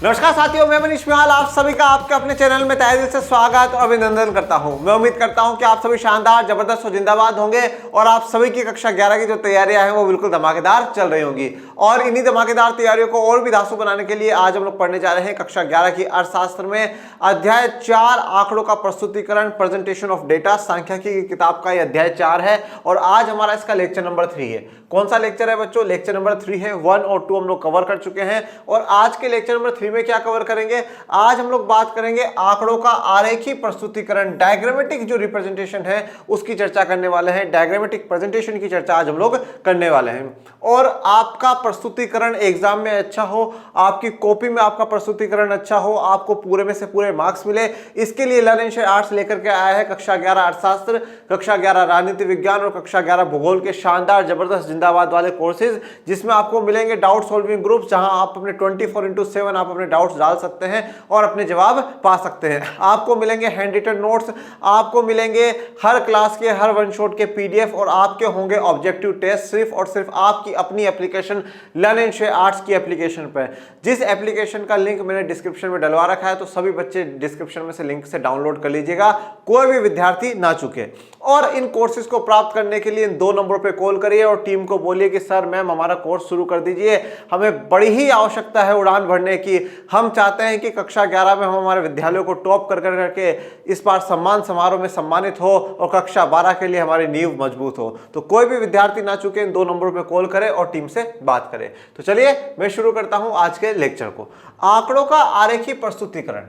नमस्कार साथियों, मैं मनीष मिहाल आप सभी का आपके अपने चैनल में तहे दिल से स्वागत और अभिनंदन करता हूं। मैं उम्मीद करता हूं कि आप सभी शानदार, जबरदस्त और जिंदाबाद होंगे और आप सभी की कक्षा 11 की जो तैयारियां हैं वो बिल्कुल धमाकेदार चल रही होंगी। और इन्हीं धमाकेदार तैयारियों को और भी धांसू बनाने के लिए आज हम लोग पढ़ने जा रहे हैं कक्षा 11 की अर्थशास्त्र में अध्याय 4 आंकड़ों का प्रस्तुतिकरण, प्रेजेंटेशन ऑफ डेटा। सांख्यिकी की किताब का यह अध्याय 4 है और आज हमारा इसका लेक्चर नंबर 3 है। कौन सा लेक्चर है बच्चों? लेक्चर नंबर 3 है। 1 और 2 हम लोग कवर कर चुके हैं और आज के लेक्चर नंबर 3 में क्या कवर करेंगे? आज हम लोग बात करेंगे आंकड़ों का आरेखी प्रस्तुतिकरण, डायग्रामेटिक जो रिप्रेजेंटेशन है उसकी चर्चा करने वाले हैं। डायग्रामेटिक प्रेजेंटेशन की चर्चा आज हम लोग करने वाले हैं। और आपका प्रस्तुतिकरण एग्जाम में अच्छा हो, आपकी कॉपी में आपका प्रस्तुतिकरण अच्छा हो, आपको पूरे में से पूरे मार्क्स मिले, इसके लिए लर्न एंड शेयर आर्ट्स लेकर के आया है कक्षा 11 अर्थशास्त्र, कक्षा 11 राजनीति विज्ञान और कक्षा 11 भूगोल के शानदार, जबरदस्त, जिंदाबाद वाले कोर्सेज, जिसमें आपको मिलेंगे डाउट सॉल्विंग ग्रुप्स, जहां आप अपने 24x7 आप अपने डाउट्स डाल सकते हैं और अपने जवाब पा सकते हैं। आपको मिलेंगे हैंड रिटन नोट्स, आपको मिलेंगे हर क्लास के हर वन शॉट के पीडीएफ और आपके होंगे ऑब्जेक्टिव टेस्ट सिर्फ और सिर्फ आपकी अपनी application learn and share arts की एप्लीकेशन पर। जिस एप्लीकेशन का लिंक मैंने डिस्क्रिप्शन में डलवा रखा है, तो सभी बच्चे डिस्क्रिप्शन में से लिंक से डाउनलोड कर लीजिएगा, कोई भी विद्यार्थी ना चूके। और इन कोर्सेज को प्राप्त करने के लिए इन 2 नंबरों पे कॉल करिए और टीम को बोलिए कि सर मैम हमारा कोर्स शुरू कर दीजिए, हमें बड़ी ही आवश्यकता है उड़ान भरने की। हम चाहते हैं कि कक्षा 11 में हम हमारे विद्यालयों को टॉप कर करके इस बार सम्मान समारोह में सम्मानित हो और कक्षा 12 के लिए हमारी नींव मजबूत हो। तो कोई भी विद्यार्थी ना चूके, इन 2 नंबरों पे कॉल करे और टीम से बात करे। तो चलिए मैं शुरू करता हूं आज के लेक्चर को। आंकड़ों का आरेखी प्रस्तुतिकरण।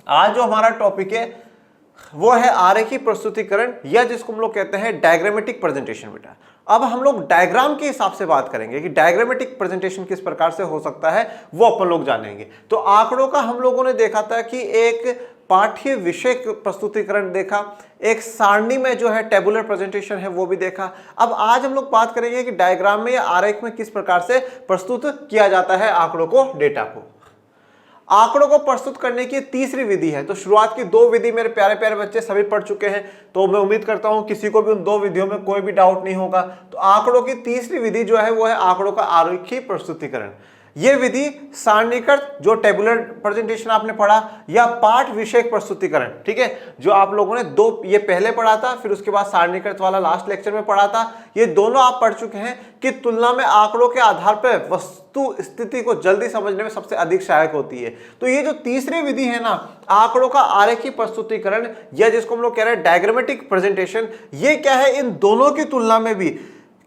आज जो हमारा टॉपिक है वो है आरेखी प्रस्तुतिकरण, या जिसको हम लोग कहते हैं डायग्रामेटिक प्रेजेंटेशन। बेटा अब हम लोग डायग्राम के हिसाब से बात करेंगे कि डायग्रामेटिक प्रेजेंटेशन किस प्रकार से हो सकता है, वो अपन लोग जानेंगे। तो आंकड़ों का हम लोगों ने देखा था कि एक पाठ्य विषय प्रस्तुतिकरण देखा, एक सारणी में जो है टेबुलर प्रेजेंटेशन है वो भी देखा। अब आज हम लोग बात करेंगे कि डायग्राम में या आरेख में किस प्रकार से प्रस्तुत किया जाता है आंकड़ों को, डेटा को। आंकड़ों को प्रस्तुत करने की तीसरी विधि है। तो शुरुआत की 2 विधि मेरे प्यारे प्यारे बच्चे सभी पढ़ चुके हैं, तो मैं उम्मीद करता हूं किसी को भी उन 2 विधियों में कोई भी डाउट नहीं होगा। तो आंकड़ों की तीसरी विधि जो है वो है आंकड़ों का आरेखी प्रस्तुतिकरण। यह विधि सारणीकृत जो टेबुलर प्रेजेंटेशन आपने पढ़ा, या पाठ विषय प्रस्तुतिकरण, ठीक है, जो आप लोगों ने 2 ये पहले पढ़ा था, फिर उसके बाद सारणीकृत वाला लास्ट लेक्चर में पढ़ा था, ये दोनों आप पढ़ चुके हैं कि तुलना में आंकड़ों के आधार पर वस्तु स्थिति को जल्दी समझने में सबसे अधिक सहायक होती है। तो ये जो तीसरी विधि है ना, आंकड़ों का आरेखी प्रस्तुतिकरण, या जिसको हम लोग कह रहे हैं डायग्रामेटिक प्रेजेंटेशन, ये क्या है, इन दोनों की तुलना में भी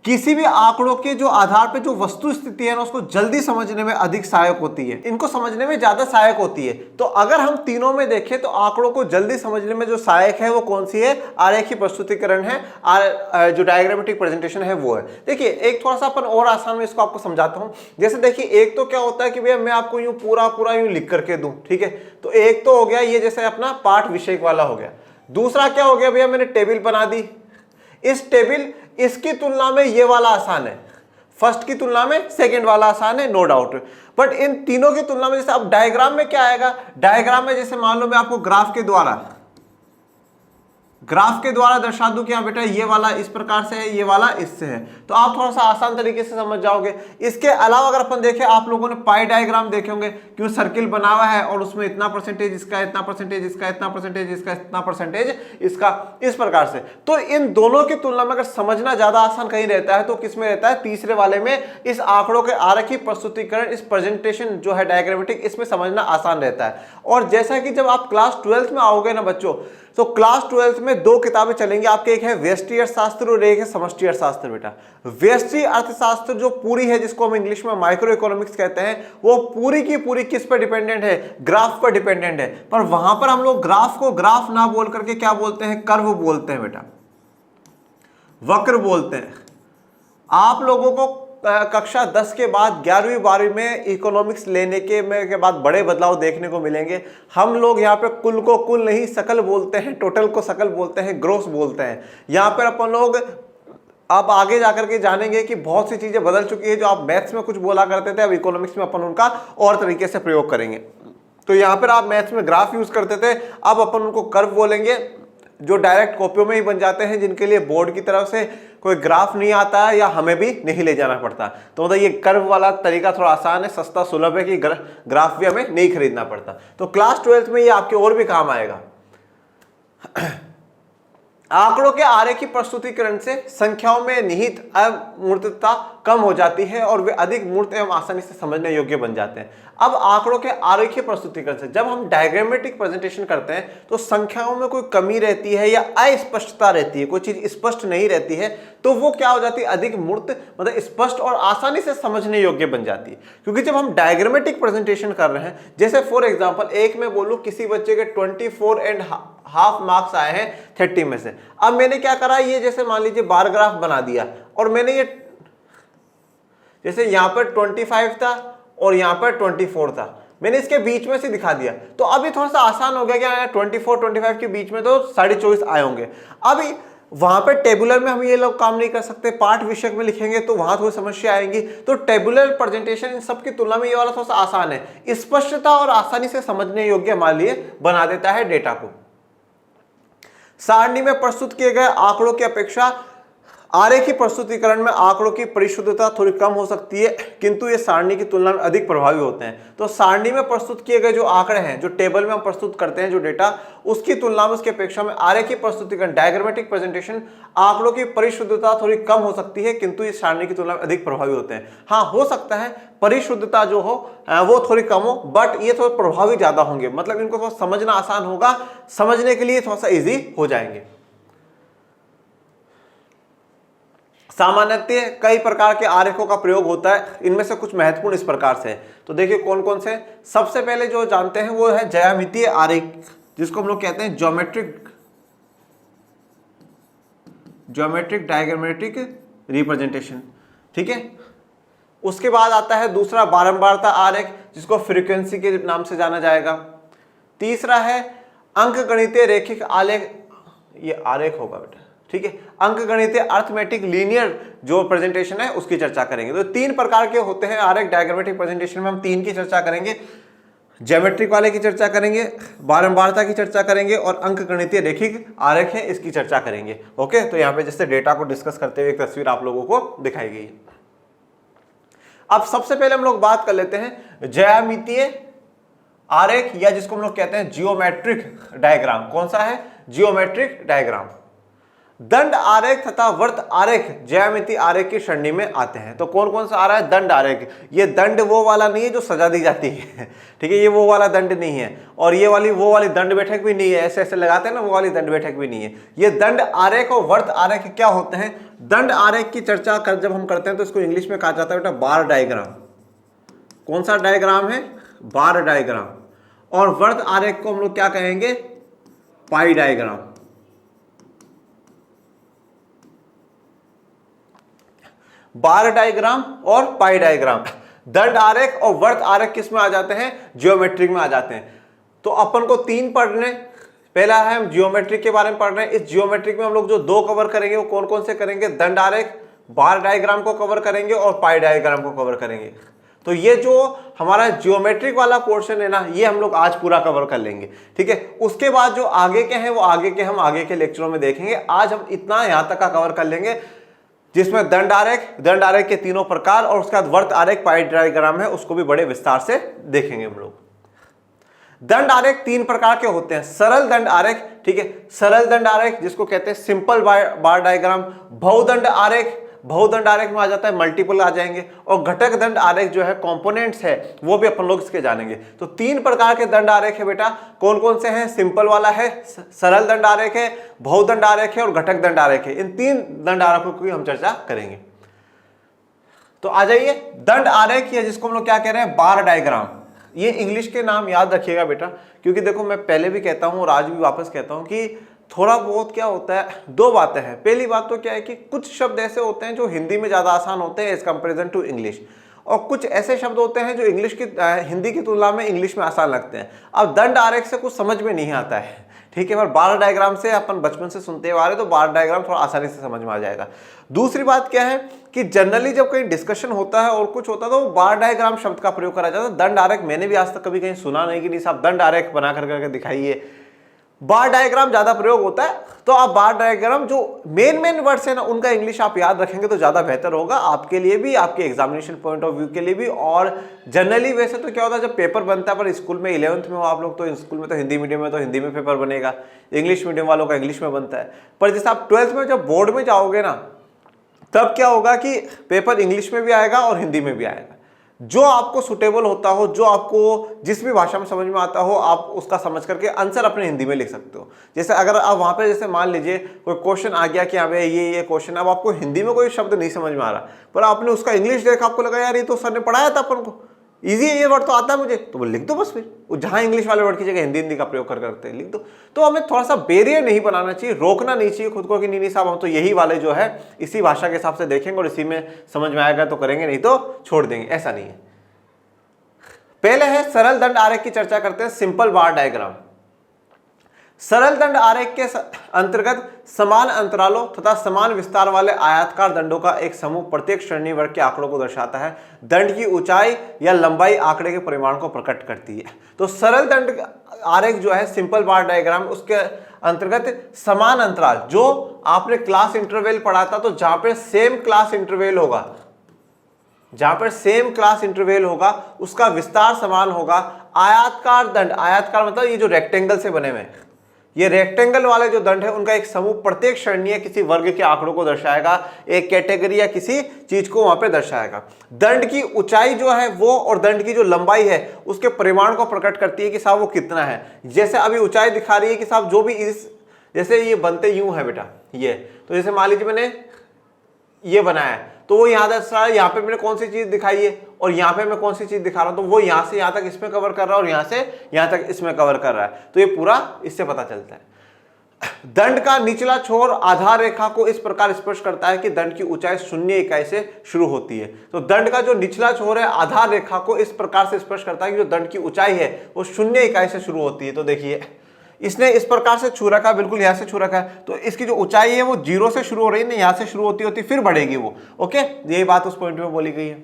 किसी भी आंकड़ों के जो आधार पे जो वस्तु स्थिति है ना, उसको जल्दी समझने में अधिक सहायक होती है, इनको समझने में ज्यादा सहायक होती है। तो अगर हम तीनों में देखें तो आंकड़ों को जल्दी समझने में जो सहायक है वो कौन सी है? आरेखी प्रस्तुतिकरण है, जो डायग्रामेटिक प्रेजेंटेशन है वो है। देखिए एक थोड़ा सा अपन और आसान में इसको आपको समझाता हूं। जैसे देखिए, एक तो क्या होता है कि भैया मैं आपको यूं पूरा यूं लिख करके दूं, ठीक है, तो एक तो हो गया ये, जैसे अपना पाठ विषय वाला हो गया। दूसरा क्या हो गया भैया, मैंने टेबल बना दी। इस टेबल, इसकी तुलना में ये वाला आसान है, फर्स्ट की तुलना में सेकंड वाला आसान है, नो डाउट। बट इन तीनों की तुलना में जैसे अब डायग्राम में क्या आएगा, डायग्राम में जैसे मान लो मैं आपको ग्राफ के द्वारा दर्शा दूं कि हाँ बेटा ये वाला इस प्रकार से है, ये वाला इससे है, तो आप थोड़ा सा आसान तरीके से समझ जाओगे। इसके अलावा अगर अपन देखें, आप लोगों ने पाई डायग्राम देखे होंगे, क्यों सर्किल बना हुआ है और उसमें इतना परसेंटेज इसका, इतना परसेंटेज इसका, इतना परसेंटेज इसका, इतना परसेंटेज इसका, इस प्रकार से। तो इन दोनों की तुलना में अगर समझना ज्यादा आसान कहीं रहता है तो किसमें रहता है? तीसरे वाले में। इस आंकड़ों के आरेखी प्रस्तुतिकरण, इस प्रेजेंटेशन जो है डायग्रामेटिक, इसमें समझना आसान रहता है। और जैसा कि जब आप क्लास 12th में आओगे ना बच्चों, तो क्लास 12th में 2 किताबें चलेंगी आपके, एक है व्यष्टि अर्थशास्त्र और एक है समष्टि अर्थशास्त्र। बेटा व्यष्टि अर्थशास्त्र जो पूरी है, जिसको हम इंग्लिश में माइक्रो इकोनॉमिक्स कहते हैं, वो पूरी की पूरी किस पर डिपेंडेंट है? ग्राफ पर डिपेंडेंट है। पर वहां पर हम लोग ग्राफ को ग्राफ ना बोल करके क्या बोलते हैं? कर्व बोलते हैं बेटा, वक्र बोलते हैं। आप लोगों को कक्षा 10 के बाद 11वीं 12वीं में इकोनॉमिक्स लेने के बाद बड़े बदलाव देखने को मिलेंगे। हम लोग यहाँ पे कुल को कुल नहीं सकल बोलते हैं, टोटल को सकल बोलते हैं, ग्रोस बोलते हैं। यहाँ पर अपन लोग आप आगे जाकर के जानेंगे कि बहुत सी चीजें बदल चुकी है। जो आप मैथ्स में कुछ बोला करते थे, अब इकोनॉमिक्स में अपन उनका और तरीके से प्रयोग करेंगे। तो यहाँ पर आप मैथ्स में ग्राफ यूज करते थे, अब अपन उनको कर्व बोलेंगे। जो डायरेक्ट कॉपियों में ही बन जाते हैं, जिनके लिए बोर्ड की तरफ से कोई ग्राफ नहीं आता है या हमें भी नहीं ले जाना पड़ता। तो मतलब ये कर्व वाला तरीका थोड़ा आसान है, सस्ता सुलभ है कि ग्राफ भी हमें नहीं खरीदना पड़ता। तो क्लास 12th में ये आपके और भी काम आएगा। आंकड़ों के आरेखीय प्रस्तुतिकरण से संख्याओं में निहित अमूर्तता कम हो जाती है और वे अधिक मूर्त एवं आसानी से समझने योग्य बन जाते हैं। अब आंकड़ों के आरेखीय प्रस्तुतिकरण से जब हम डायग्रामेटिक प्रेजेंटेशन करते हैं तो संख्याओं में कोई कमी रहती है या अस्पष्टता रहती है, कोई चीज स्पष्ट नहीं रहती है, तो वो क्या हो जाती है, अधिक मूर्त मतलब स्पष्ट और आसानी से समझने योग्य बन जाती है। क्योंकि जब हम डायग्रामेटिक प्रेजेंटेशन कर रहे हैं, जैसे फॉर एग्जांपल एक मैं बोलूं किसी बच्चे के 24.5 मार्क्स आए हैं 30 में से। अब मैंने क्या करा, ये जैसे मान लीजिए बार ग्राफ बना दिया और मैंने ये जैसे यहां पर 25 था और यहां पर 24 था, मैंने इसके बीच में से दिखा दिया। तो अभी थोड़ा सा आसान हो गया कि 24-25 के बीच में तो 24.5 आए होंगे। अभी वहां पर टेबुलर में हम ये लोग काम नहीं कर सकते, पाठ विषयक में लिखेंगे तो वहां थोड़ी समस्या आएंगी। तो टेबुलर प्रेजेंटेशन इन सब की तुलना में ये वाला थोड़ा सा आसान है, स्पष्टता और आसानी से समझने योग्य हमारे लिए बना देता है डेटा को। सारणी में प्रस्तुत किए गए आंकड़ों की अपेक्षा आरेखीय प्रस्तुतिकरण में आंकड़ों की परिशुद्धता थोड़ी कम हो सकती है, किंतु ये सारणी की तुलना में अधिक प्रभावी होते हैं। तो सारणी में प्रस्तुत किए गए जो आंकड़े हैं, जो टेबल में हम प्रस्तुत करते हैं जो डेटा, उसकी तुलना में उसकी अपेक्षा में आरेखीय प्रस्तुतिकरण डायग्रामेटिक प्रेजेंटेशन आंकड़ों की परिशुद्धता थोड़ी कम हो सकती है, किंतु ये सारणी की तुलना में अधिक प्रभावी होते हैं। हाँ, हो सकता है परिशुद्धता जो हो वो थोड़ी कम हो, बट ये थोड़े प्रभावी ज्यादा होंगे, मतलब इनको थोड़ा समझना आसान होगा, समझने के लिए थोड़ा सा ईजी हो जाएंगे। सामान्यतः कई प्रकार के आरेखों का प्रयोग होता है, इनमें से कुछ महत्वपूर्ण इस प्रकार से। तो देखिए कौन कौन से। सबसे पहले जो जानते हैं वो है ज्यामितीय आरेख, जिसको हम लोग कहते हैं ज्योमेट्रिक डायग्रामेटिक रिप्रेजेंटेशन, ठीक है। उसके बाद आता है दूसरा बारंबारता आरेख, जिसको फ्रीक्वेंसी के नाम से जाना जाएगा। तीसरा है अंकगणितीय रैखिक आलेख, ये आरेख होगा बेटा, ठीक है। अंकगणितीय अर्थमेटिक लीनियर जो प्रेजेंटेशन है उसकी चर्चा करेंगे। तो तीन प्रकार के होते हैं आरेख डायग्रामेटिक प्रेजेंटेशन में, हम तीन की चर्चा करेंगे। ज्योमेट्रिक वाले की चर्चा करेंगे, बारंबारता की चर्चा करेंगे और अंकगणितीय रैखिक आरेख है इसकी चर्चा करेंगे। ओके, तो यहाँ पे जैसे डेटा को डिस्कस करते हुए एक तस्वीर आप लोगों को दिखाई गई। अब सबसे पहले हम लोग बात कर लेते हैं ज्यामितीय आरेख, या जिसको हम लोग कहते हैं जियोमेट्रिक डायग्राम। कौन सा है? Geometric diagram. दंड आरेख तथा वर्त आरेख ज्यामितीय आरेख की श्रेणी में आते हैं। तो कौन कौन सा आ रहा है? दंड आरेख। ये दंड वो वाला नहीं है जो सजा दी जाती है, ठीक है, ये वो वाला दंड नहीं है। और ये वाली वो वाली दंड बैठक भी नहीं है, ऐसे ऐसे लगाते हैं ना, वो वाली दंड बैठक भी नहीं है। ये दंड आरेख और वर्त आरेख क्या होते हैं? दंड आरेख की चर्चा जब हम करते हैं तो इसको इंग्लिश में कहा जाता है बेटा बार डायग्राम। कौन सा डायग्राम है? बार डायग्राम। और वर्त आरेख को हम लोग क्या कहेंगे? पाई डायग्राम। बार डायग्राम और पाई डायग्राम। दंड आरेख और वर्त आरेख किस में आ जाते हैं? जियोमेट्रिक में आ जाते हैं। तो अपन को तीन पढ़ने, पहला है हम जियोमेट्रिक के बारे में पढ़ रहे हैं। इस जियोमेट्रिक में हम लोग जो दो कवर करेंगे वो कौन कौन से करेंगे? दंड आरेख, बार डायग्राम को कवर करेंगे और पाई डायग्राम को कवर करेंगे। तो ये जो हमारा जियोमेट्रिक वाला पोर्शन है ना, ये हम लोग आज पूरा कवर कर लेंगे, ठीक है। उसके बाद जो आगे के हैं वो आगे के हम आगे के लेक्चरों में देखेंगे। आज हम इतना यहां तक का कवर कर लेंगे, जिसमें दंड आरेख के तीनों प्रकार और उसके बाद वर्त आरेख, पाई डायग्राम है, उसको भी बड़े विस्तार से देखेंगे हम लोग। दंड आरेख तीन प्रकार के होते हैं। सरल दंड आरेख, ठीक है, सरल दंड आरेख जिसको कहते हैं सिंपल बार डायग्राम। बहुदंड आरेख, बहुदंड आरेख में आ जाता है, मल्टीपल आ जाएंगे। और घटक दंड आरेख जो है, कंपोनेंट्स है, वो भी अपन लोग इसके जानेंगे। तो तीन प्रकार के दंड आरेख है बेटा। कौन कौन से हैं? सिंपल वाला है, सरल दंड आरेख है, बहुदंड आरेख है और घटक दंड आरेख है। इन तीन दंड आरेखों की हम चर्चा करेंगे। तो आ जाइए, दंड आरेख या जिसको हम लोग क्या कह रहे हैं? बार डायग्राम। ये इंग्लिश के नाम याद रखिएगा बेटा, क्योंकि देखो मैं पहले भी कहता हूं और आज भी वापस कहता हूं कि थोड़ा बहुत क्या होता है, दो बातें हैं। पहली बात तो क्या है कि कुछ शब्द ऐसे होते हैं जो हिंदी में ज्यादा आसान होते हैं एज कंपेरिजन टू इंग्लिश, और कुछ ऐसे शब्द होते हैं जो हिंदी की तुलना में इंग्लिश में आसान लगते हैं। अब दंड आरेख से कुछ समझ में नहीं आता है, ठीक है, पर बार डायग्राम से अपन बचपन से सुनते हुए आ रहे, तो बार डायग्राम थोड़ा आसानी से समझ में आ जाएगा। दूसरी बात क्या है कि जनरली जब कहीं डिस्कशन होता है और कुछ होता है तो बार डायग्राम शब्द का प्रयोग करा जाता है। दंड आरेख मैंने भी आज तक कभी कहीं सुना नहीं कि नहीं साहब दंड आरेख बना करके दिखाइए, बार डायग्राम ज्यादा प्रयोग होता है, तो आप बार डायग्राम जो मेन वर्ड्स है ना उनका इंग्लिश आप याद रखेंगे तो ज्यादा बेहतर होगा आपके लिए भी, आपके एग्जामिनेशन पॉइंट ऑफ व्यू के लिए भी। और जनरली वैसे तो क्या होता है जब पेपर बनता है, पर स्कूल में 11th में हो आप लोग तो स्कूल में तो हिंदी मीडियम में तो हिंदी में पेपर बनेगा, इंग्लिश मीडियम वालों का इंग्लिश में बनता है। पर जैसे आप 12th में जब बोर्ड में जाओगे ना तब क्या होगा कि पेपर इंग्लिश में भी आएगा और हिंदी में भी आएगा। जो आपको सुटेबल होता हो, जो आपको जिस भी भाषा में समझ में आता हो, आप उसका समझ करके आंसर अपने हिंदी में लिख सकते हो। जैसे अगर आप वहां पे जैसे मान लीजिए कोई क्वेश्चन आ गया कि हाँ भाई ये क्वेश्चन, अब आपको हिंदी में कोई शब्द नहीं समझ में आ रहा, पर आपने उसका इंग्लिश देखा, आपको लगा यार ये तो सर ने पढ़ाया था अपन को, इजी है ये वर्ड तो आता है मुझे, तो वो लिख दो बस। फिर वो जहां इंग्लिश वाले वर्ड की जगह हिंदी का प्रयोग करते हैं लिख दो। तो हमें थोड़ा सा बैरियर नहीं बनाना चाहिए, रोकना नहीं चाहिए खुद को कि नहीं साहब हम तो यही वाले जो है इसी भाषा के हिसाब से देखेंगे और इसी में समझ में आएगा तो करेंगे, नहीं तो छोड़ देंगे, ऐसा नहीं है। पहले है सरल दंड आरेख की चर्चा करते हैं, सिंपल बार डायग्राम। सरल दंड आरेख के अंतर्गत समान अंतरालों तथा समान विस्तार वाले आयताकार दंडों का एक समूह प्रत्येक श्रेणी वर्ग के आंकड़ों को दर्शाता है। दंड की ऊंचाई या लंबाई आंकड़े के परिमाण को प्रकट करती है। तो सरल दंड आरेख जो है सिंपल बार डायग्राम, उसके अंतर्गत समान अंतराल, जो आपने क्लास इंटरवल पढ़ा था, तो जहां पे सेम क्लास इंटरवल होगा, जहां पर सेम क्लास इंटरवल होगा उसका विस्तार समान होगा। आयताकार दंड, आयताकार मतलब ये जो रेक्टेंगल से बने हुए, ये रेक्टेंगल वाले जो दंड है उनका एक समूह प्रत्येक श्रेणी या किसी वर्ग के आंकड़ों को दर्शाएगा, एक कैटेगरी या किसी चीज को वहां पे दर्शाएगा। दंड की ऊंचाई जो है वो और दंड की जो लंबाई है उसके परिमाण को प्रकट करती है कि साहब वो कितना है। जैसे अभी ऊंचाई दिखा रही है कि साहब जो भी इस, जैसे ये बनते यूं है बेटा ये, तो जैसे मान लीजिए मैंने ये बनाया है तो वो यहाँ दर्शा रहा है, यहाँ पे मैंने कौन सी चीज दिखाई है और यहाँ पे मैं कौन सी चीज दिखा रहा हूं, तो वो यहाँ से यहाँ तक इसमें कवर कर रहा है और यहाँ से यहाँ तक इसमें कवर कर रहा है, तो ये पूरा इससे पता चलता है। दंड का निचला छोर आधार रेखा को इस प्रकार स्पर्श करता है कि दंड की ऊंचाई 0 इकाई से शुरू होती है। तो दंड का जो निचला छोर है आधार रेखा को इस प्रकार से स्पर्श करता है कि जो दंड की ऊंचाई है वो 0 इकाई से शुरू होती है। तो देखिए इसने इस प्रकार से छू रखा, बिल्कुल यहां से छू रखा है, तो इसकी जो ऊंचाई है वो 0 से शुरू हो रही है ना, यहां से शुरू होती फिर बढ़ेगी वो। ओके, यही बात उस पॉइंट में बोली गई है।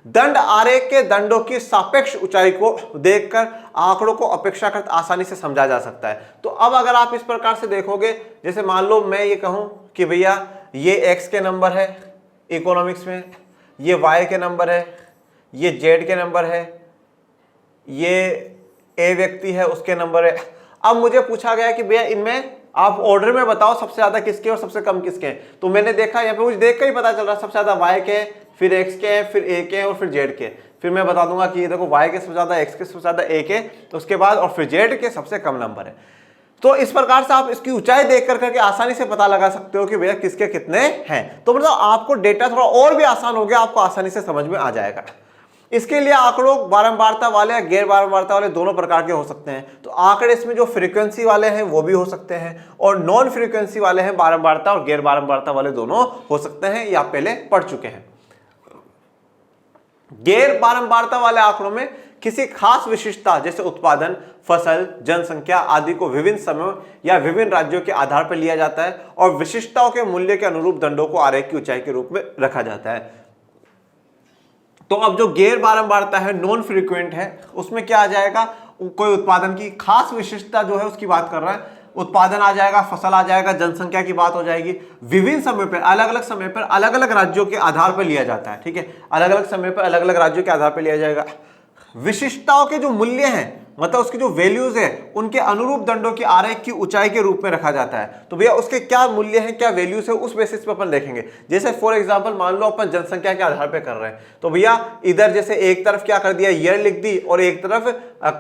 दंड आरेख के दंडों की सापेक्ष ऊंचाई को देखकर आंकड़ों को अपेक्षाकृत आसानी से समझा जा सकता है। तो अब अगर आप इस प्रकार से देखोगे, जैसे मान लो मैं ये कहूं कि भैया ये x के नंबर है इकोनॉमिक्स में, ये y के नंबर है, ये z के नंबर है, ये ए व्यक्ति है उसके नंबर है। अब मुझे पूछा गया कि भैया इनमें आप ऑर्डर में बताओ सबसे ज्यादा किसके और सबसे कम किसके हैं। तो मैंने देखा यहाँ पे मुझे देख कर ही पता चल रहा है सबसे ज्यादा y के, फिर x के, फिर a के और फिर z के। फिर मैं बता दूंगा कि ये देखो y के सबसे ज्यादा, x के सबसे ज्यादा, a के, तो उसके बाद और फिर z के सबसे कम नंबर है। तो इस प्रकार से आप इसकी ऊंचाई देख करके आसानी से पता लगा सकते हो कि भैया किसके कितने हैं। तो मतलब आपको डेटा थोड़ा और भी आसान हो गया, आपको आसानी से समझ में आ जाएगा। इसके लिए आंकड़ों बारंबारता वाले या गैर बारंबारता वाले दोनों प्रकार के हो सकते हैं। तो आंकड़े इसमें जो फ्रीक्वेंसी वाले हैं वो भी हो सकते हैं और नॉन फ्रीक्वेंसी वाले हैं, बारंबारता और गैर बारंबारता वाले दोनों हो सकते हैं, ये आप पहले पढ़ चुके हैं। गैर बारंबारता वाले आंकड़ों में किसी खास विशिष्टता जैसे उत्पादन, फसल, जनसंख्या आदि को विभिन्न समयों या विभिन्न राज्यों के आधार पर लिया जाता है और विशिष्टताओं के मूल्य के अनुरूप दंडों को आरेख की ऊंचाई के रूप में रखा जाता है। तो अब जो गैर बारंबारता है, नॉन फ्रीक्वेंट है, उसमें क्या आ जाएगा, कोई उत्पादन की खास विशिष्टता जो है उसकी बात कर रहा है, उत्पादन आ जाएगा, फसल आ जाएगा, जनसंख्या की बात हो जाएगी। विभिन्न समय पर, अलग अलग समय पर, अलग अलग राज्यों के आधार पर लिया जाता है। ठीक है, अलग अलग समय पर अलग अलग राज्यों के आधार पर लिया जाएगा। विशिष्टताओं के जो मूल्य हैं, मतलब उसकी जो वैल्यूज है, उनके अनुरूप दंडों की आरेख की ऊंचाई के रूप में रखा जाता है। तो भैया उसके क्या मूल्य हैं, क्या वैल्यूज है, उस बेसिस पे अपन देखेंगे। जैसे फॉर एग्जांपल मान लो अपन जनसंख्या के आधार पे कर रहे हैं, तो भैया इधर जैसे एक तरफ क्या कर दिया, ईयर लिख दी और एक तरफ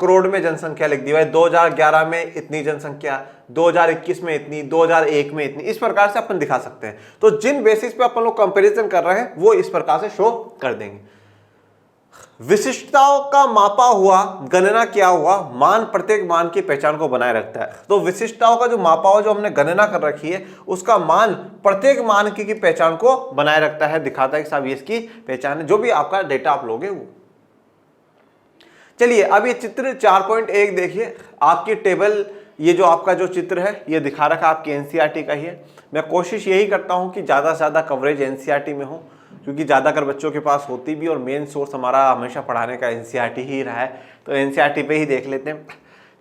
करोड़ में जनसंख्या लिख दी। भाई 2011 में इतनी जनसंख्या, 2021 में इतनी, 2001 में इतनी, इस प्रकार से अपन दिखा सकते हैं। तो जिन बेसिस पे अपन लोग कंपेरिजन कर रहे हैं वो इस प्रकार से शो कर देंगे। विशिष्टताओं का मापा हुआ, गणना किया हुआ मान प्रत्येक मान की पहचान को बनाए रखता है। तो विशिष्टताओं का जो मापा हुआ, जो हमने गणना कर रखी है, उसका मान प्रत्येक मान की पहचान को बनाए रखता है, दिखाता है कि साहब ये इसकी पहचान है, जो भी आपका डेटा आप लोगे वो। चलिए अब ये चित्र 4.1 देखिए, आपकी टेबल, ये जो आपका जो चित्र है ये दिखा रखा आपकी एनसीईआरटी का ही है। मैं कोशिश यही करता हूं कि ज्यादा से ज्यादा कवरेज एनसीईआरटी में हो, क्योंकि ज़्यादातर बच्चों के पास होती भी और मेन सोर्स हमारा हमेशा पढ़ाने का एनसीईआरटी ही रहा है, तो एनसीईआरटी पे ही देख लेते हैं।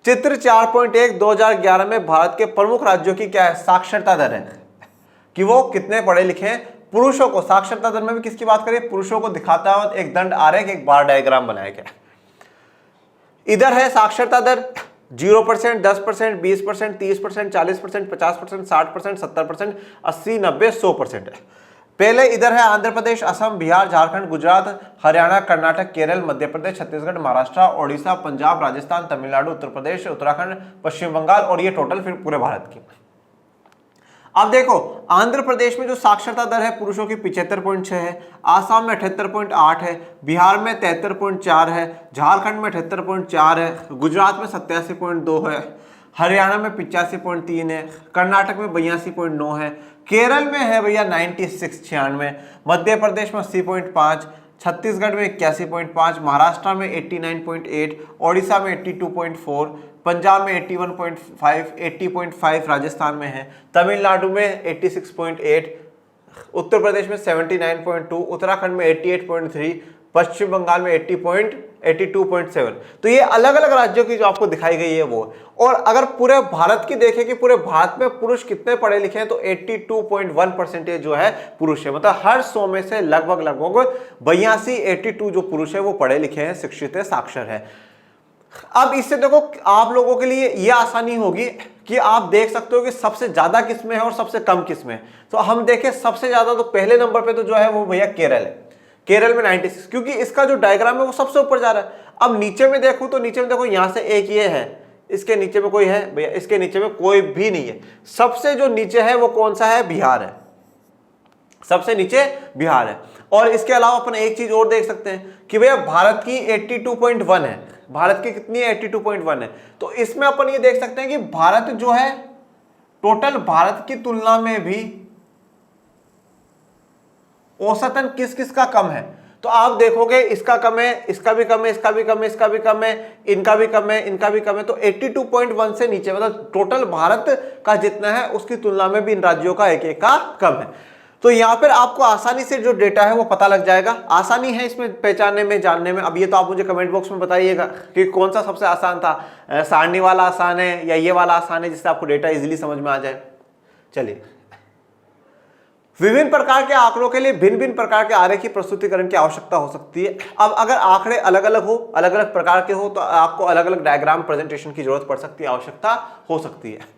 चित्र 4.1 2011 में भारत के प्रमुख राज्यों की क्या है साक्षरता दर है कि वो कितने पढ़े लिखे हैं। पुरुषों को साक्षरता दर में भी किसकी बात करें, पुरुषों को दिखाता हुआ एक दंड आरेख, एक बार डायग्राम बनाया गया। इधर है साक्षरता दर 0%, 10%, 20%, 30%, 40%, 50%, 60%, 70%, 80, 90, 100% है। पहले इधर है आंध्र प्रदेश, असम, बिहार, झारखंड, गुजरात, हरियाणा, कर्नाटक, केरल, मध्य प्रदेश, छत्तीसगढ़, महाराष्ट्र, ओडिशा, पंजाब, राजस्थान, तमिलनाडु, उत्तर प्रदेश, उत्तराखंड, पश्चिम बंगाल, और ये टोटल फिर पूरे भारत की। अब देखो आंध्र प्रदेश में जो साक्षरता दर है पुरुषों की 75.6 है, आसाम में 78.8 है, बिहार में 73.4 है, झारखंड में 78.4 है, गुजरात में 87.2 है, हरियाणा में 85.3 है, कर्नाटक में 82.9 है, केरल में है भैया 96 मध्य प्रदेश में 80.5, छत्तीसगढ़ में 81.5, महाराष्ट्र में 89.8, ओडिशा में 82.4, पंजाब में 81.5, 80.5 राजस्थान में है, तमिलनाडु में 86.8, उत्तर प्रदेश में 79.2, उत्तराखंड में 88.3, पश्चिम बंगाल में 82.7। तो ये अलग अलग राज्यों की जो आपको दिखाई गई है वो। और अगर पूरे भारत की देखें कि पूरे भारत में पुरुष कितने पढ़े लिखे हैं तो 82.1% जो है पुरुष है, मतलब हर 100 में से लगभग 82 जो पुरुष है वो पढ़े लिखे हैं, शिक्षित है, साक्षर है। अब इससे देखो आप लोगों के लिए यह आसानी होगी कि आप देख सकते हो कि सबसे ज्यादा किसमें है और सबसे कम किसमें है। तो हम देखें सबसे ज्यादा तो पहले नंबर पे तो जो है वो भैया केरल है, केरल में 96, क्योंकि इसका जो डायग्राम है वो सबसे ऊपर जा रहा है। अब नीचे में देखूं तो नीचे में देखो यहां से एक ये है, इसके नीचे में कोई है भैया, इसके नीचे में कोई भी नहीं है। सबसे जो नीचे है वो कौन सा है, बिहार है, सबसे नीचे बिहार है। और इसके अलावा अपन एक चीज और देख सकते हैं कि भैया भारत की 82.1 है, भारत की कितनी है 82.1 है। तो इसमें अपन ये देख सकते हैं कि भारत जो है टोटल भारत की तुलना में भी औसतन किस किस का कम है। तो आप देखोगे इसका कम है, इसका भी कम है, इसका भी कम है, इसका भी कम है, इनका भी कम है, इनका भी कम है। तो 82.1 से नीचे मतलब टोटल भारत का जितना है उसकी तुलना में भी इन राज्यों का एक एक का कम है। तो यहां पर आपको आसानी से जो डेटा है वो पता लग जाएगा, आसानी है इसमें पहचानने में, जानने में। अब ये तो आप मुझे कमेंट बॉक्स में बताइएगा कि कौन सा सबसे आसान था, सारणी वाला आसान है या ये वाला आसान है जिससे आपको डेटा इजीली समझ में आ जाए। चलिए, विभिन्न प्रकार के आंकड़ों के लिए भिन्न भिन्न प्रकार के आरेख की प्रस्तुतिकरण की आवश्यकता हो सकती है। अब अगर आंकड़े अलग अलग हो, अलग अलग प्रकार के हो, तो आपको अलग अलग डायग्राम प्रेजेंटेशन की जरूरत पड़ सकती है, आवश्यकता हो सकती है।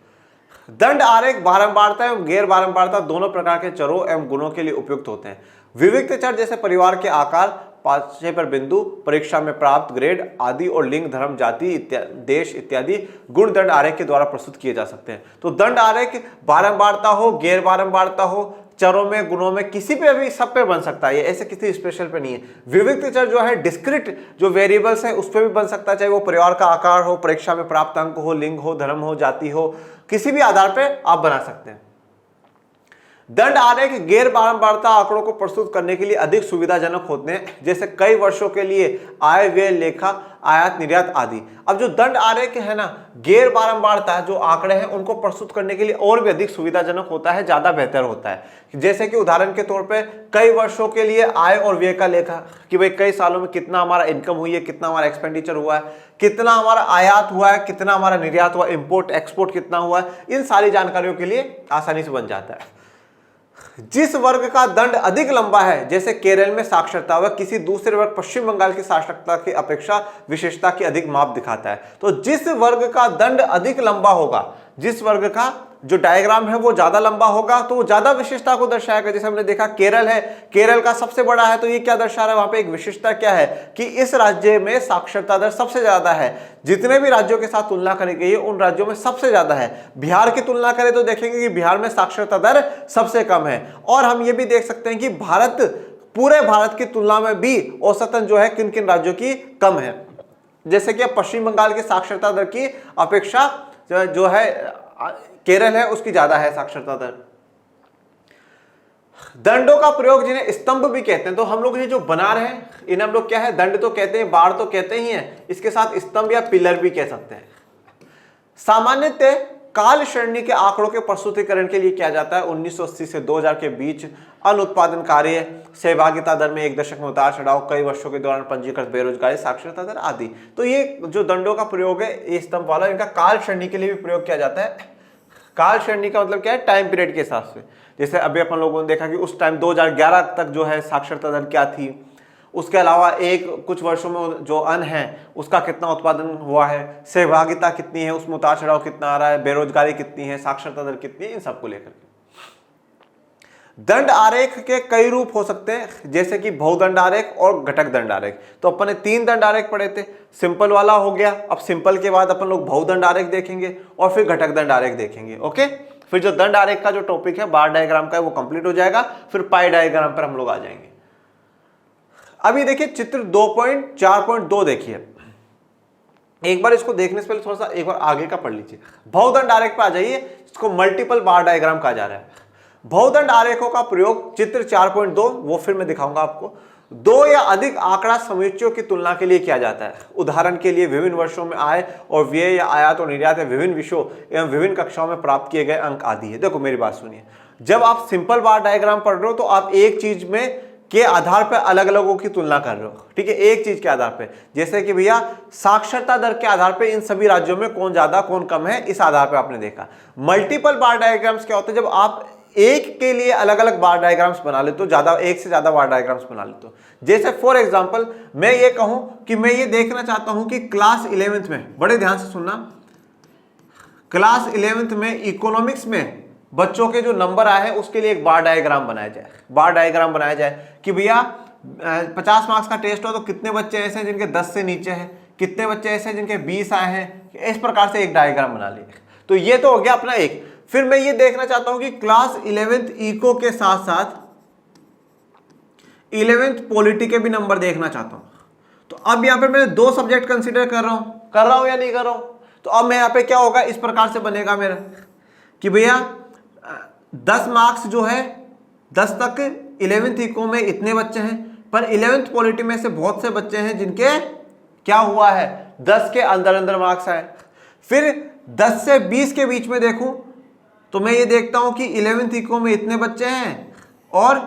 दंड आरेख बारंबारता एवं गैर बारंबारता दोनों प्रकार के चरों एवं गुणों के लिए उपयुक्त होते हैं। विविक्त चर जैसे परिवार के आकार, पाछे पर बिंदु, परीक्षा में प्राप्त ग्रेड आदि और लिंग, धर्म, जाति, देश इत्यादि गुण दंड आरेख के द्वारा प्रस्तुत किए जा सकते हैं। तो दंड आरेख बारंबारता हो, गैर बारंबारता हो, चरों में, गुणों में, किसी पे भी, सब पे बन सकता है, ये ऐसे किसी स्पेशल पे नहीं है। विविक्त चर जो है डिस्क्रिट जो वेरिएबल्स है उस पर भी बन सकता है, चाहे वो परिवार का आकार हो, परीक्षा में प्राप्त अंक हो, लिंग हो, धर्म हो, जाति हो, किसी भी आधार पे आप बना सकते हैं। दंड आरेख गैर बारंबारता आंकड़ों को प्रस्तुत करने के लिए अधिक सुविधाजनक होते हैं, जैसे कई वर्षों के लिए आय व्यय लेखा, आयात निर्यात आदि। अब जो दंड आरेख है ना, गैर बारंबारता जो आंकड़े हैं उनको प्रस्तुत करने के लिए और भी अधिक सुविधाजनक होता है, ज्यादा बेहतर होता है। जैसे कि उदाहरण के तौर पे कई वर्षों के लिए आय और व्यय का लेखा, कि भाई कई सालों में कितना हमारा इनकम हुई है, कितना हमारा एक्सपेंडिचर हुआ है, कितना हमारा आयात हुआ है, कितना हमारा निर्यात हुआ, इंपोर्ट एक्सपोर्ट कितना हुआ है, इन सारी जानकारियों के लिए आसानी से बन जाता है। जिस वर्ग का दंड अधिक लंबा है, जैसे केरल में साक्षरता, वह किसी दूसरे वर्ग पश्चिम बंगाल की साक्षरता की अपेक्षा विशेषता की अधिक माप दिखाता है। तो जिस वर्ग का दंड अधिक लंबा होगा, जिस वर्ग का जो डायग्राम है वो ज्यादा लंबा होगा तो वो ज्यादा विशेषता को दर्शाएगा। जैसे हमने देखा केरल है, केरल का सबसे बड़ा है, तो ये क्या दर्शा रहा है, वहां पे एक विशेषता क्या है कि इस राज्य में साक्षरता दर सबसे ज्यादा है। जितने भी राज्यों के साथ तुलना करी गई है उन राज्यों में सबसे ज्यादा है। बिहार की तुलना करें तो देखेंगे कि बिहार में साक्षरता दर सबसे कम है। और हम ये भी देख सकते हैं कि पूरे भारत की तुलना में भी औसतन जो है किन किन राज्यों की कम है। जैसे कि पश्चिम बंगाल की साक्षरता दर की अपेक्षा जो है केरल है उसकी ज्यादा है साक्षरता दर। दंडों का प्रयोग जिन्हें स्तंभ भी कहते हैं, तो हम लोग ये जो बना रहे हैं इन्हें हम लोग क्या है, दंड तो कहते हैं, बाड़ तो कहते ही हैं, इसके साथ स्तंभ या पिलर भी कह सकते हैं। सामान्यतः काल श्रेणी के आंकड़ों के प्रस्तुतिकरण के लिए किया जाता है 1980 से 2000 के बीच अनुत्पादन कार्य, सहभागिता दर में एक दशक में उतार चढ़ाव, कई वर्षों के दौरान पंजीकृत बेरोजगारी, साक्षरता दर आदि। तो ये जो दंडों का प्रयोग है, ये स्तंभ वाला, इनका काल श्रेणी के लिए भी प्रयोग किया जाता है। काल श्रेणी का मतलब क्या है? टाइम पीरियड के हिसाब से। जैसे अभी अपन लोगों ने देखा कि उस टाइम 2011 तक जो है साक्षरता दर क्या थी, उसके अलावा कुछ वर्षों में जो अन्न है उसका कितना उत्पादन हुआ है, सहभागिता कितनी है, उसमें उतार चढ़ाव कितना आ रहा है, बेरोजगारी कितनी है, साक्षरता दर कितनी है, इन सबको लेकर के। दंड आरेख के कई रूप हो सकते हैं, जैसे कि बहुदंड आरेख और घटक दंड आरेख। तो अपन ने 3 दंड आरेख पढ़े थे, सिंपल वाला हो गया, अब सिंपल के बाद अपन लोग बहुदंड आरेख देखेंगे और फिर घटक दंड आरेख देखेंगे। ओके, फिर जो दंड आरेख का जो टॉपिक है बार डायग्राम का, वो कंप्लीट हो जाएगा, फिर पाई डायग्राम पर हम लोग आ जाएंगे। अभी देखिए चित्र 2.4.2 देखिए, एक बार इसको देखने से पहले थोड़ा सा एक बार आगे का पढ़ लीजिए। बहुदंड आरेख पर आ जाइए, इसको मल्टीपल बार डायग्राम कहा जा रहा है। बहुदंड आरेखों का प्रयोग चित्र 4.2, वो फिर मैं दिखाऊंगा आपको, 2 या अधिक आंकड़ा समुच्चयों की तुलना के लिए किया जाता है। उदाहरण के लिए विभिन्न वर्षों में आय और व्यय या आयात और निर्यात या विभिन्न विषयों एवं विभिन्न कक्षाओं में प्राप्त किए गए अंक आदि है। देखो मेरी बात सुनिए, जब आप सिंपल बार डायग्राम पढ़ रहे हो तो आप एक चीज में के आधार पर अलग अलगों की तुलना कर रहे हो, ठीक है, एक चीज के आधार पे। जैसे कि भैया साक्षरता दर के आधार पे इन सभी राज्यों में कौन ज्यादा कौन कम है, इस आधार पे आपने देखा। मल्टीपल बार डायग्राम्स क्या होते हैं? जब आप एक के लिए अलग अलग बार डायग्राम्स बना लेते हो, ज्यादा एक से ज्यादा बार डायग्राम्स बना लेते हो। जैसे फॉर एग्जांपल मैं ये कहूं कि मैं ये देखना चाहता हूं कि क्लास 11th में, बड़े ध्यान से सुनना, क्लास 11th में इकोनॉमिक्स में बच्चों के जो नंबर आए हैं उसके लिए एक बार डायग्राम बनाया जाए। बार डायग्राम बनाया जाए कि भैया 50 मार्क्स का टेस्ट हो तो कितने बच्चे ऐसे हैं जिनके 10 से नीचे हैं, कितने बच्चे ऐसे हैं जिनके 20 आए हैं, इस प्रकार से एक डायग्राम बना लिए। तो ये तो हो गया अपना एक। फिर मैं ये देखना चाहता हूं कि क्लास 11th इको के साथ साथ 11th पॉलिटी के भी नंबर देखना चाहता हूं। तो अब यहां पे मैं 2 सब्जेक्ट कंसीडर कर रहा हूं या नहीं कर रहा हूं? तो अब मैं यहां पे क्या होगा, इस प्रकार से बनेगा मेरा कि भैया 10 मार्क्स जो है 10 तक 11th इको में इतने बच्चे हैं, पर 11th पॉलिटी में से बहुत से बच्चे हैं जिनके क्या हुआ है, 10 के अंदर अंदर मार्क्स आए। फिर 10 से 20 के बीच में देखूं तो मैं ये देखता हूं कि 11th इको में इतने बच्चे हैं और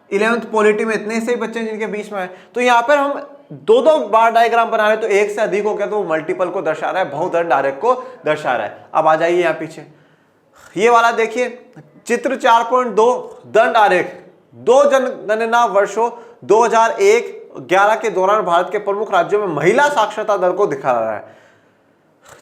11th पॉलिटी में इतने से ही बच्चे हैं जिनके बीच में है। तो यहां पर हम 2 बार डायग्राम बना रहे हैं, तो एक से अधिक हो गया तो वो मल्टीपल को दर्शा रहा है, बहुदंड आरेख को दर्शा रहा है। अब आ जाइए यहां पीछे, ये वाला देखिए चित्र 4.2 दंड आरेख 2 जनगणना वर्षों 2001-11 के दौरान भारत के प्रमुख राज्यों में महिला साक्षरता दर को दिखा रहा है।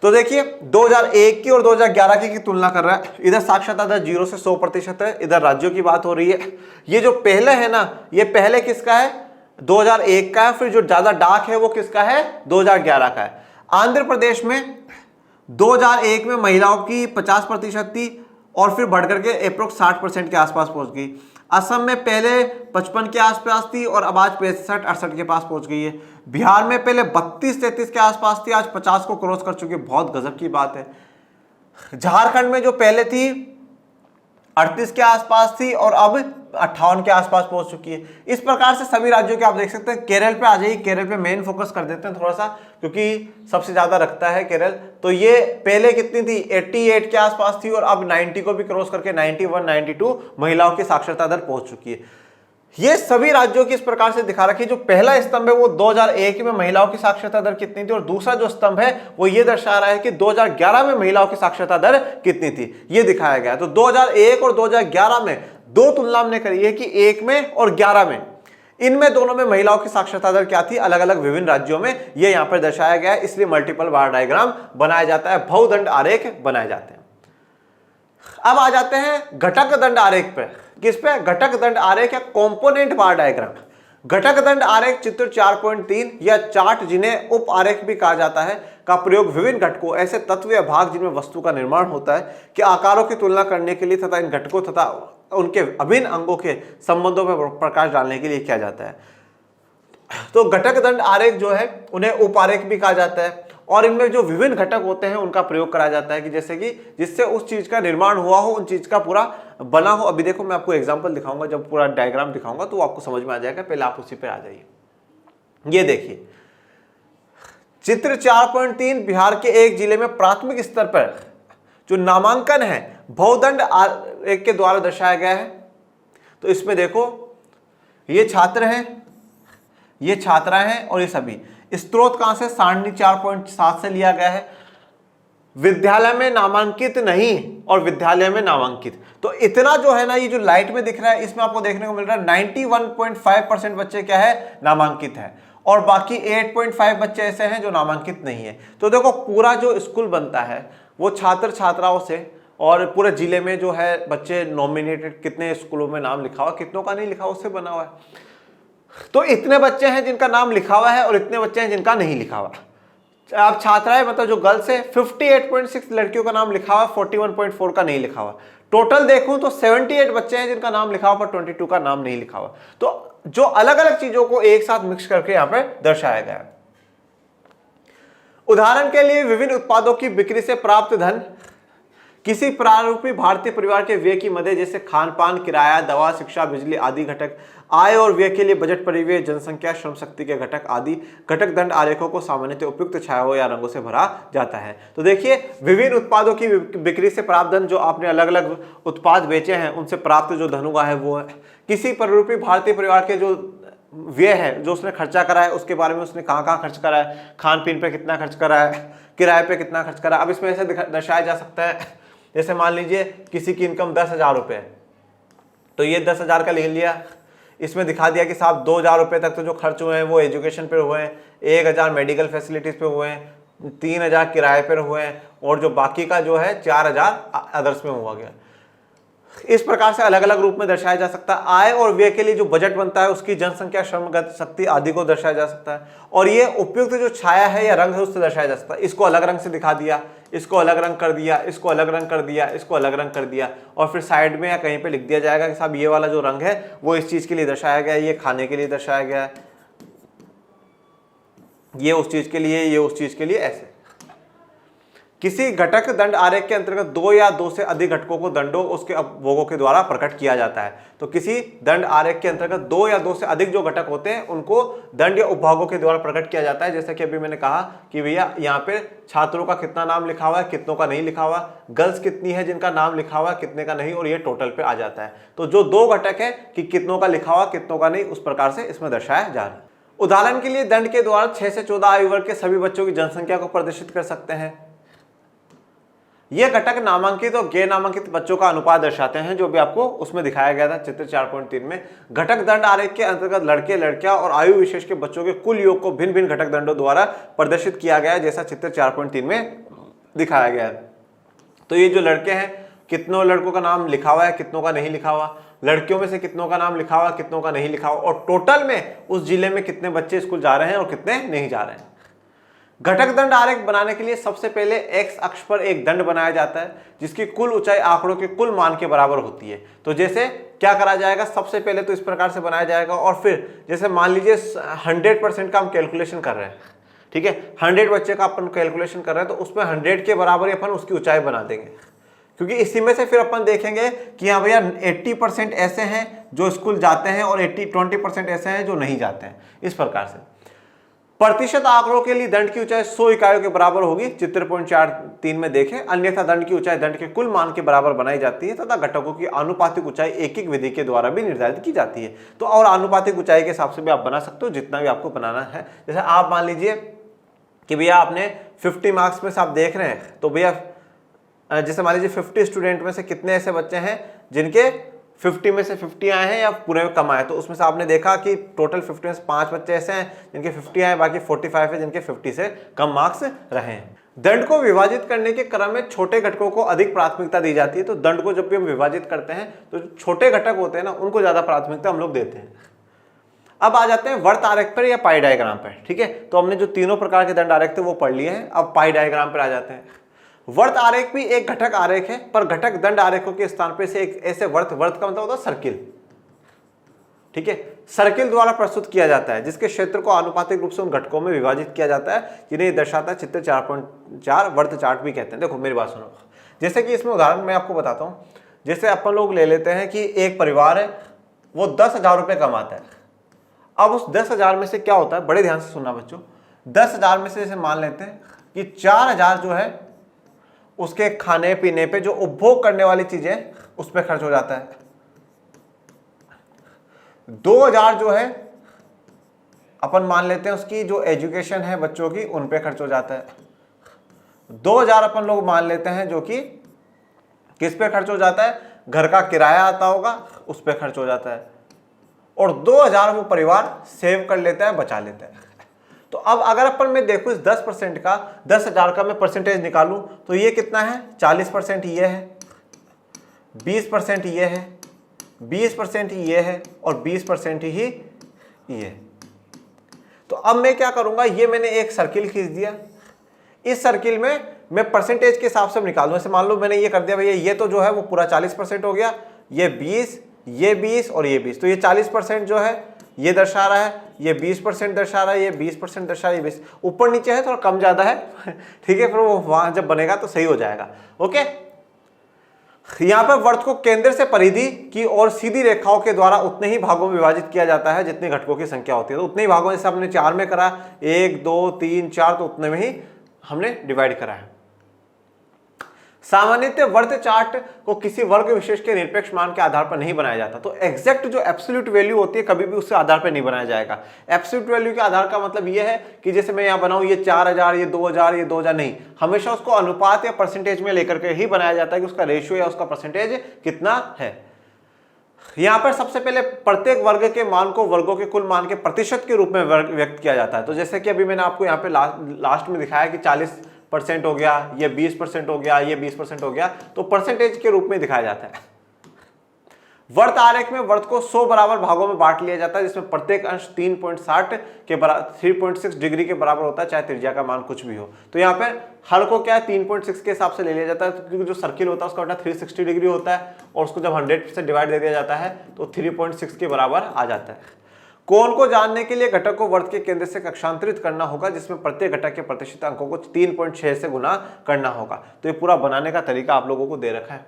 तो देखिए 2001 की और 2011 की तुलना कर रहा है। इधर साक्षरता दर 0 से 100% है, इधर राज्यों की बात हो रही है। ये जो पहले है ना, ये पहले किसका है, 2001 का है। फिर जो ज्यादा डार्क है वो किसका है, 2011 का है। आंध्र प्रदेश में 2001 में महिलाओं की 50% थी और फिर बढ़कर के अप्रोक्स 60% के आसपास पहुंच गई। असम में पहले 55 के आसपास थी और अब आज 65-68 के पास पहुंच गई है। बिहार में पहले 32-33 के आसपास थी, आज 50 को क्रॉस कर चुकी है, बहुत गजब की बात है। झारखंड में जो पहले थी 38 के आसपास थी और अब 58 के आसपास पहुंच चुकी है। इस प्रकार से सभी राज्यों के आप देख सकते हैं। केरल पे आ जाइए, केरल पे मेन फोकस कर देते हैं थोड़ा सा, क्योंकि सबसे ज्यादा रखता है केरल। तो ये पहले कितनी थी, 88 के आसपास थी और अब 90 को भी क्रॉस करके 91-92 महिलाओं की साक्षरता दर पहुंच चुकी है। ये सभी राज्यों की इस प्रकार से दिखा रखी है। जो पहला स्तंभ है वो 2001 में महिलाओं की साक्षरता दर कितनी थी और दूसरा जो स्तंभ है वो ये दर्शा रहा है कि 2011 में महिलाओं की साक्षरता दर कितनी थी, ये दिखाया गया। तो 2001 और 2011 में 2 तुलना हमने करी है कि 1 में और 11 में, इनमें दोनों में महिलाओं की साक्षरता दर क्या थी अलग अलग विभिन्न राज्यों में, ये यहां पर दर्शाया गया है। इसलिए मल्टीपल बार डायग्राम बनाया जाता है, बहुदंड आरेख बनाए जाते हैं। अब आ जाते हैं घटक दंड आरेख पे। किस पे, घटक दंड आरेख या कंपोनेंट बार डायग्राम। घटक दंड आरेख चित्र 4.3 या चार्ट, जिन्हें उप आरेख भी कहा जाता है, का प्रयोग विभिन्न घटकों, ऐसे तत्व या भाग जिनमें वस्तु का निर्माण होता है, के आकारों की तुलना करने के लिए तथा इन घटकों तथा उनके अभिन्न अंगों के संबंधों पर प्रकाश डालने के लिए किया जाता है। तो घटक दंड आरेख जो है उन्हें उप आरेख भी कहा जाता है और इनमें जो विभिन्न घटक होते हैं उनका प्रयोग करा जाता है कि जैसे कि जिससे उस चीज का निर्माण हुआ हो, उन चीज का पूरा बना हो। अभी देखो मैं आपको एग्जांपल दिखाऊंगा, जब पूरा डायग्राम दिखाऊंगा तो आपको समझ में आ जाएगा। पहले आप उसी पे आ जाइए। ये देखिए चित्र 4.3 बिहार के एक जिले में प्राथमिक स्तर पर जो नामांकन है बहुदंड आरेख के द्वारा दर्शाया गया है। तो इसमें देखो ये छात्र हैं, ये छात्राएं हैं और ये सभी। स्त्रोत कहां से, सारणी 4.7 से लिया गया है। विद्यालय में नामांकित नहीं और विद्यालय में नामांकित, तो इतना जो है ना, ये जो लाइट में दिख रहा है इसमें आपको देखने को मिल रहा है 91.5% बच्चे क्या है, नामांकित है, और बाकी 8.5 बच्चे ऐसे हैं जो नामांकित नहीं है। तो देखो पूरा जो स्कूल बनता है वो छात्र छात्राओं से, और पूरे जिले में जो है बच्चे नॉमिनेटेड, कितने स्कूलों में नाम लिखा हुआ, कितनों का नहीं लिखा हुआ, उससे बना हुआ है। तो इतने बच्चे हैं जिनका नाम लिखा हुआ है और इतने बच्चे हैं जिनका नहीं लिखा हुआ। अब छात्राएं मतलब जो गर्ल्स है 58.6 लड़कियों का नाम लिखा हुआ, 41.4 का नहीं लिखा हुआ। टोटल देखूं तो 78 बच्चे हैं जिनका नाम लिखा हुआ पर 22 का नाम नहीं लिखा हुआ। तो जो अलग अलग चीजों को एक साथ मिक्स करके यहां पे दर्शाया गया है। उदाहरण के लिए विभिन्न उत्पादों की बिक्री से प्राप्त धन किसी प्रारूपी भारतीय परिवार के व्यय की मदद, जैसे खान पान, किराया, दवा, शिक्षा, बिजली आदि घटक, आय और व्यय के लिए बजट, परिव्यय, जनसंख्या, श्रम शक्ति के घटक आदि घटक दंड आरेखों को सामान्यतः उपयुक्त छायाओं या रंगों से भरा जाता है। तो देखिए विभिन्न उत्पादों की बिक्री से प्राप्त धन, जो आपने अलग अलग उत्पाद बेचे हैं उनसे प्राप्त जो धन हुआ है वो है। किसी प्रारूपी भारतीय परिवार के जो व्यय है, जो उसने खर्चा करा है, उसके बारे में उसने कहाँ खर्च करा है, खान पीन पे कितना खर्च करा है, किराए पे कितना खर्च करा। अब इसमें ऐसे दर्शाया जा सकता है, जैसे मान लीजिए किसी की इनकम 10,000 रुपये है, तो ये 10,000 का लिख लिया, इसमें दिखा दिया कि साहब 2,000 रुपये तक तो जो खर्च हुए हैं वो एजुकेशन पे हुए हैं, 1,000 मेडिकल फैसिलिटीज़ पे हुए हैं, 3,000 किराए पर हुए हैं, और जो बाकी का जो है 4,000 अदर्स में हुआ गया। इस प्रकार से अलग अलग रूप में दर्शाया जा सकता है। आय और व्यय के लिए जो बजट बनता है उसकी जनसंख्या, श्रम शक्ति आदि को दर्शाया जा सकता है, और ये उपयुक्त जो छाया है या रंग है उससे दर्शाया जा सकता है। इसको अलग रंग से दिखा दिया, इसको अलग रंग कर दिया, इसको अलग रंग कर दिया, इसको अलग रंग कर दिया, और फिर साइड में या कहीं पे लिख दिया जाएगा कि साहब ये वाला जो रंग है वो इस चीज के लिए दर्शाया गया है, ये खाने के लिए दर्शाया गया है, ये उस चीज के लिए, ये उस चीज के लिए। ऐसे किसी घटक दंड आरेख के अंतर्गत 2 या 2 से अधिक घटकों को दंडों उसके उपभोगों के द्वारा प्रकट किया जाता है। तो किसी दंड आरेख के अंतर्गत 2 या 2 से अधिक जो घटक होते हैं उनको दंड या उपभोगों के द्वारा प्रकट किया जाता है। जैसे कि अभी मैंने कहा कि भैया यहाँ पे छात्रों का कितना नाम लिखा हुआ है, कितनों का नहीं लिखा हुआ, गर्ल्स कितनी है जिनका नाम लिखा हुआ है, कितने का नहीं, और ये टोटल पे आ जाता है। तो जो 2 घटक है कि कितनों का लिखा हुआ, कितनों का नहीं, उस प्रकार से इसमें दर्शाया जा रहा है। उदाहरण के लिए दंड के द्वारा 6 से 14 आयु वर्ग के सभी बच्चों की जनसंख्या को प्रदर्शित कर सकते हैं। ये घटक नामांकित और गैर नामांकित बच्चों का अनुपात दर्शाते हैं, जो भी आपको उसमें दिखाया गया था चित्र 4.3 में। घटक दंड आरेख के अंतर्गत लड़के, लड़कियां और आयु विशेष के बच्चों के कुल योग को भिन्न भिन्न घटक दंडों द्वारा प्रदर्शित किया गया है, जैसा चित्र 4.3 में दिखाया गया है। तो ये जो लड़के हैं, कितनों लड़कों का नाम लिखा हुआ है, कितनों का नहीं लिखा हुआ, लड़कियों में से कितनों का नाम लिखा हुआ, कितनों का नहीं लिखा हुआ, और टोटल में उस जिले में कितने बच्चे स्कूल जा रहे हैं और कितने नहीं जा रहे हैं। घटक दंड आरेख बनाने के लिए सबसे पहले एक्स अक्ष पर एक दंड बनाया जाता है जिसकी कुल ऊंचाई आंकड़ों के कुल मान के बराबर होती है। तो जैसे क्या करा जाएगा, सबसे पहले तो इस प्रकार से बनाया जाएगा, और फिर जैसे मान लीजिए 100% का हम कैलकुलेशन कर रहे हैं, ठीक है, 100 बच्चे का अपन कैलकुलेशन कर रहे हैं, तो उसमें 100 के बराबर अपन उसकी ऊंचाई बना देंगे, क्योंकि इसी में से फिर अपन देखेंगे कि हाँ भैया 80% ऐसे हैं जो स्कूल जाते हैं और 20% ऐसे हैं जो नहीं जाते हैं। इस प्रकार से प्रतिशत आंकड़ों के लिए दंड की ऊंचाई 100 इकाइयों के बराबर होगी, चित्र 4.3 में देखें। अन्यथा दंड की ऊंचाई दंड के कुल मान के बराबर बनाई जाती है तथा घटकों की आनुपातिक ऊंचाई एक एक विधि के द्वारा भी निर्धारित की जाती है। तो और आनुपातिक ऊंचाई के हिसाब से भी आप बना सकते हो जितना भी आपको बनाना है। जैसे आप मान लीजिए कि भैया आपने 50 मार्क्स में से आप देख रहे हैं, तो भैया जैसे मान लीजिए 50 स्टूडेंट में से कितने ऐसे बच्चे हैं जिनके 50 में से 50 आए हैं या पूरे में कम आए, तो उसमें से आपने देखा कि टोटल 50 में से 5 बच्चे ऐसे हैं जिनके 50 आए, बाकी 45 है जिनके 50 से कम मार्क्स रहे हैं। दंड को विभाजित करने के क्रम में छोटे घटकों को अधिक प्राथमिकता दी जाती है। तो दंड को जब भी हम विभाजित करते हैं तो छोटे घटक होते हैं ना, उनको ज्यादा प्राथमिकता हम लोग देते हैं। अब आ जाते हैं वर्त आरेख पर या पाई डायग्राम पर, ठीक है। तो हमने जो तीनों प्रकार के दंड आरेख थे वो पढ़ लिए हैं, अब पाई डायग्राम पर आ जाते हैं। वर्त आरेख भी एक घटक आरेख है, पर घटक दंड आरेखों के स्थान पे से एक ऐसे वर्त का मतलब होता है सर्किल, ठीक है, सर्किल द्वारा प्रस्तुत किया जाता है जिसके क्षेत्र को आनुपातिक रूप से उन घटकों में विभाजित किया जाता है जिन्हें दर्शाता है चित्र 4.4 वर्त चार्ट भी कहते हैं। देखो मेरी बात सुनो, जैसे कि इसमें उदाहरण मैं आपको बताता हूँ। जैसे अपन लोग ले लेते हैं कि एक परिवार है, वो 10,000 रुपये कमाता है। अब उस 10,000 में से क्या होता है, बड़े ध्यान से सुनना बच्चों, 10,000 में से जैसे मान लेते हैं कि 4,000 जो है उसके खाने पीने पे, जो उपभोग करने वाली चीजें उस पर खर्च हो जाता है। 2000 जो है अपन मान लेते हैं उसकी जो एजुकेशन है बच्चों की, उन पे खर्च हो जाता है। 2000 अपन लोग मान लेते हैं जो कि किस पे खर्च हो जाता है, घर का किराया आता होगा उस पे खर्च हो जाता है। और 2000 वो परिवार सेव कर लेता है, बचा लेता है। तो अब अगर अपन मैं देखूं इस 10% का, 10,000 का मैं परसेंटेज निकालूं तो ये कितना है, 40% ये है, 20% ये है, 20% ये है और 20% ही ये है। तो अब मैं क्या करूंगा, ये मैंने एक सर्किल खींच दिया, इस सर्किल में मैं परसेंटेज के हिसाब से निकालूं। जैसे मान लो मैंने ये कर दिया भैया, ये तो जो है वो पूरा 40% हो गया, ये 20, ये 20 और ये 20, तो ये 40% जो है ये दर्शा रहा है, ये 20% दर्शा रहा है, ये 20% दर्शा रहा है, ये 20 ऊपर नीचे है, थोड़ा कम ज्यादा है ठीक है, फिर वो वहां जब बनेगा तो सही हो जाएगा। ओके, यहां पर वर्त को केंद्र से परिधि की और सीधी रेखाओं के द्वारा उतने ही भागों में विभाजित किया जाता है जितने घटकों की संख्या होती है। तो उतने ही भागों, जैसे हमने 4 में करा, 1 2 3 4, तो उतने में ही हमने डिवाइड करा है। सामान्यतः वर्त चार्ट को किसी वर्ग विशेष के निरपेक्ष मान के आधार पर नहीं बनाया जाता। तो एग्जैक्ट जो एब्सोल्यूट वैल्यू होती है कभी भी उसके आधार पर नहीं बनाया जाएगा। एब्सोल्यूट वैल्यू के आधार का मतलब ये है कि जैसे मैं यहां बनाऊं ये 4000, ये 2000, ये 2000, नहीं, हमेशा उसको अनुपात या परसेंटेज में लेकर के ही बनाया जाता है कि उसका रेशियो या उसका परसेंटेज कितना है। यहां पर सबसे पहले प्रत्येक वर्ग के मान को वर्गों के कुल मान के प्रतिशत के रूप में व्यक्त किया जाता है। तो जैसे कि अभी मैंने आपको यहाँ पे लास्ट में दिखाया कि 40% हो गया, ये 20% हो गया, ये 20% हो गया, तो परसेंटेज के रूप में दिखाया जाता है। वर्त आरेख में वर्त को 100 बराबर भागों में बांट लिया जाता है, जिसमें प्रत्येक अंश 3.60 के बराबर 3.6 डिग्री के बराबर होता है, चाहे त्रिज्या का मान कुछ भी हो। तो यहाँ पर हर को क्या है 3.6 के हिसाब से ले लिया जाता है, क्योंकि जो सर्किल होता है उसका उल्टा 360 डिग्री होता है, और उसको जब 100 से डिवाइड दे दिया जाता है तो 3.6 के बराबर आ जाता है। कोण को जानने के लिए घटक को वर्त के केंद्र से कक्षांतरित करना होगा, जिसमें प्रत्येक घटक के प्रतिशत अंकों को 3.6 से गुना करना होगा। तो ये पूरा बनाने का तरीका आप लोगों को दे रखा है।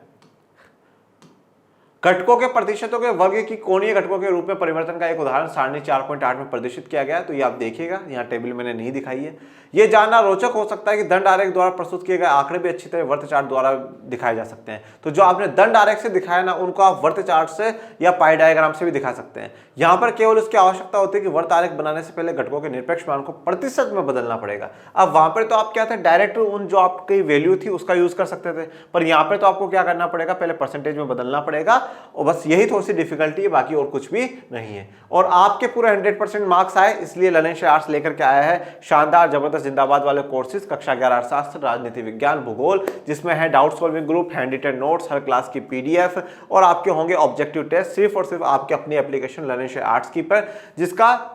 घटकों के प्रतिशतों के वर्ग की कोणीय घटकों के रूप में परिवर्तन का एक उदाहरण सारणी 4.8 में प्रदर्शित किया गया है। तो ये आप देखिएगा, यहाँ टेबल मैंने नहीं दिखाई है। ये जानना रोचक हो सकता है कि दंड आरेख द्वारा प्रस्तुत किए गए आंकड़े भी अच्छी तरह वर्त चार्ट द्वारा दिखाए जा सकते हैं। तो जो आपने दंड आरेख से दिखाया ना, उनको आप वर्त चार्ट से या पाई डायग्राम से भी दिखा सकते हैं। यहाँ पर केवल इसकी आवश्यकता होती है कि वर्त आरेख बनाने से पहले घटकों के निरपेक्ष मान को प्रतिशत में बदलना पड़ेगा। अब वहां पर तो आप क्या थे, डायरेक्ट उन जो आपकी वैल्यू थी उसका यूज कर सकते थे, पर यहाँ पर तो आपको क्या करना पड़ेगा, पहले परसेंटेज में बदलना पड़ेगा। और बस यही थोड़ी सी डिफिकल्टी है, बाकी और कुछ भी नहीं है। और आपके पूरे 100% मार्क्स आए, इसलिए ललन आर्ट्स लेकर के आया है शानदार जबरदस्त जिंदाबाद वाले कोर्सेज, कक्षा 11 अर्थशास्त्र, राजनीति विज्ञान, भूगोल, जिसमें है doubt solving group, hand written notes, हर क्लास की PDF, और आपके होंगे ऑब्जेक्टिव टेस्ट सिर्फ और सिर्फ आपके अपनी एप्लीकेशन ललन आर्ट्स की पर, जिसका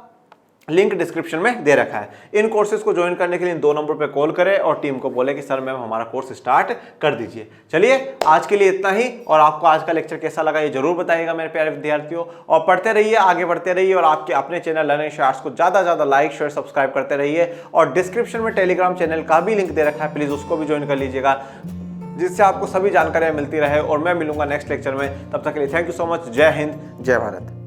लिंक डिस्क्रिप्शन में दे रखा है। इन कोर्सेज को ज्वाइन करने के लिए 2 नंबर पे कॉल करें और टीम को बोले कि सर मैम हमारा कोर्स स्टार्ट कर दीजिए। चलिए आज के लिए इतना ही, और आपको आज का लेक्चर कैसा लगा ये जरूर बताइएगा मेरे प्यारे विद्यार्थियों। और पढ़ते रहिए, आगे बढ़ते रहिए, और आपके अपने चैनल लर्निंग आर्ट्स को ज्यादा से ज्यादा लाइक शेयर सब्सक्राइब करते रहिए। और डिस्क्रिप्शन में टेलीग्राम चैनल का भी लिंक दे रखा है, प्लीज उसको भी ज्वाइन कर लीजिएगा, जिससे आपको सभी जानकारियां मिलती रहे। और मैं मिलूंगा नेक्स्ट लेक्चर में, तब तक के लिए थैंक यू सो मच। जय हिंद, जय भारत।